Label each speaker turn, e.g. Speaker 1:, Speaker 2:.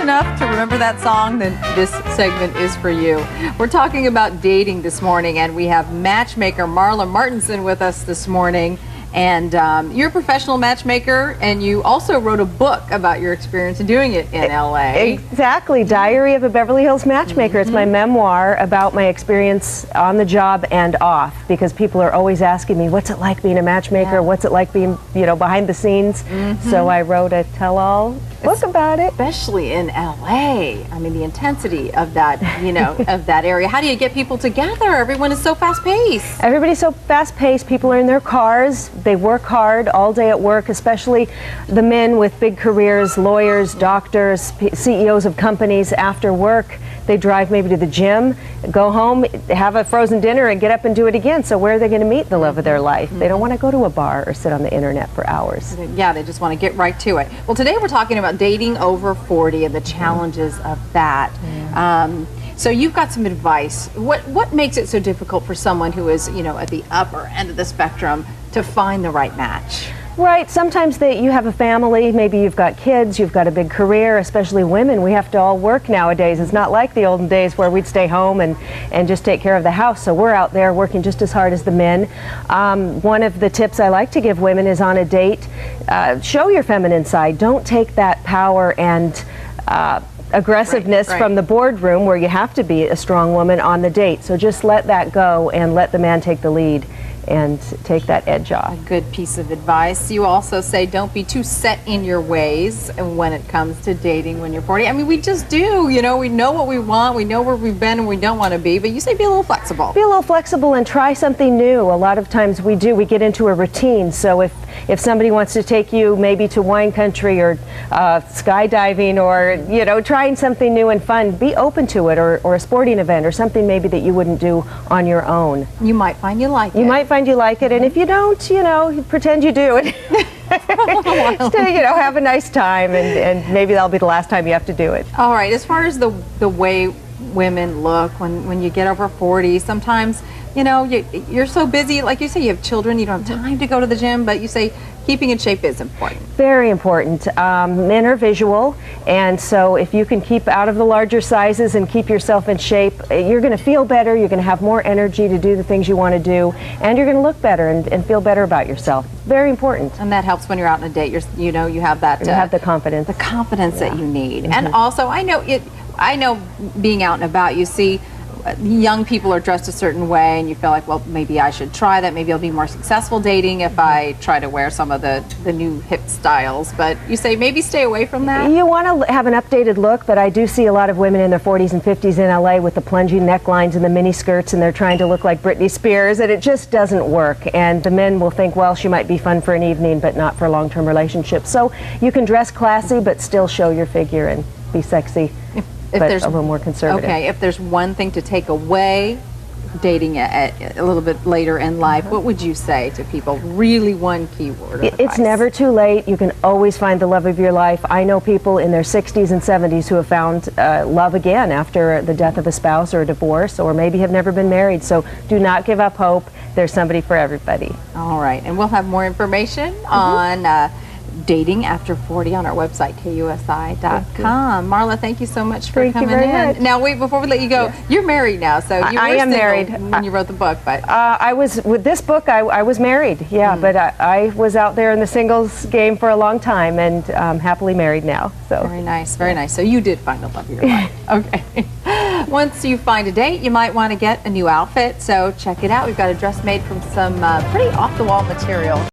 Speaker 1: enough to remember that song, then this segment is for you. We're talking about dating this morning, and we have matchmaker Marla Martenson with us this morning. And you're a professional matchmaker, and you also wrote a book about your experience in doing it in LA.
Speaker 2: Exactly, Diary of a Beverly Hills Matchmaker. It's my memoir about my experience on the job and off, because people are always asking me, what's it like being a matchmaker? What's it like being, behind the scenes? So I wrote a tell-all book about it.
Speaker 1: Especially in LA. I mean, the intensity of that, of that area. How do you get people together? Everyone is so fast-paced.
Speaker 2: Everybody's so fast-paced. People are in their cars. They work hard all day at work, especially the men with big careers, lawyers, doctors, CEOs of companies. After work, they drive maybe to the gym, go home, have a frozen dinner, and get up and do it again. So where are they going to meet the love of their life? They don't want to go to a bar or sit on the internet for hours.
Speaker 1: Yeah, they just want to get right to it. Well, today we're talking about dating over 40 and the challenges of that. So you've got some advice. What makes it so difficult for someone who is, at the upper end of the spectrum to find the right match?
Speaker 2: Right. Sometimes you have a family, maybe you've got kids, you've got a big career, especially women. We have to all work nowadays. It's not like the olden days where we'd stay home and just take care of the house. So we're out there working just as hard as the men. One of the tips I like to give women is on a date, show your feminine side. Don't take that power and aggressiveness from the boardroom where you have to be a strong woman on the date. So just let that go and let the man take the lead and take that edge off.
Speaker 1: A good piece of advice. You also say don't be too set in your ways when it comes to dating when you're 40. I mean, we just do, we know what we want, we know where we've been and we don't want to be, but you say be a little flexible. Be
Speaker 2: a little flexible and try something new. A lot of times we get into a routine. So if somebody wants to take you maybe to wine country or skydiving or, trying something new and fun, be open to it, or a sporting event or something maybe that you wouldn't do on your own.
Speaker 1: You might find you like it.
Speaker 2: You might find you like it, and if you don't, pretend you do it. Still, have a nice time, and maybe that'll be the last time you have to do it.
Speaker 1: All right, as far as the way women look when you get over 40, sometimes, you're so busy, like you say, you have children, you don't have time to go to the gym, but you say keeping in shape is important.
Speaker 2: Very important. Men are visual, and so if you can keep out of the larger sizes and keep yourself in shape, you're going to feel better, you're going to have more energy to do the things you want to do, and you're going to look better and feel better about yourself. Very important.
Speaker 1: And that helps when you're out on a date. You have that.
Speaker 2: You have the confidence.
Speaker 1: The confidence that you need. And also, I know being out and about, you see young people are dressed a certain way and you feel like, well, maybe I should try that. Maybe I'll be more successful dating if I try to wear some of the new hip styles. But you say maybe stay away from that?
Speaker 2: You want to have an updated look, but I do see a lot of women in their 40s and 50s in LA with the plunging necklines and the mini skirts, and they're trying to look like Britney Spears, and it just doesn't work. And the men will think, well, she might be fun for an evening, but not for a long-term relationship. So you can dress classy, but still show your figure and be sexy. But a little more conservative.
Speaker 1: Okay, if there's one thing to take away dating a little bit later in life, what would you say to people? Really one key word of advice.
Speaker 2: It's never too late. You can always find the love of your life. I know people in their 60s and 70s who have found love again after the death of a spouse or a divorce, or maybe have never been married. So do not give up hope. There's somebody for everybody.
Speaker 1: All right, and we'll have more information on dating after 40 on our website, KUSI.com. Marla, thank you so much for coming in.
Speaker 2: Much.
Speaker 1: Now, wait, before we let you go, you're married now, so you were
Speaker 2: am
Speaker 1: single
Speaker 2: married
Speaker 1: when you wrote the book, but
Speaker 2: with this book, I was married, but I was out there in the singles game for a long time, and happily married now. So
Speaker 1: very nice, very nice. So you did find the love of your life. Okay. Once you find a date, you might want to get a new outfit, so check it out. We've got a dress made from some pretty off-the-wall material.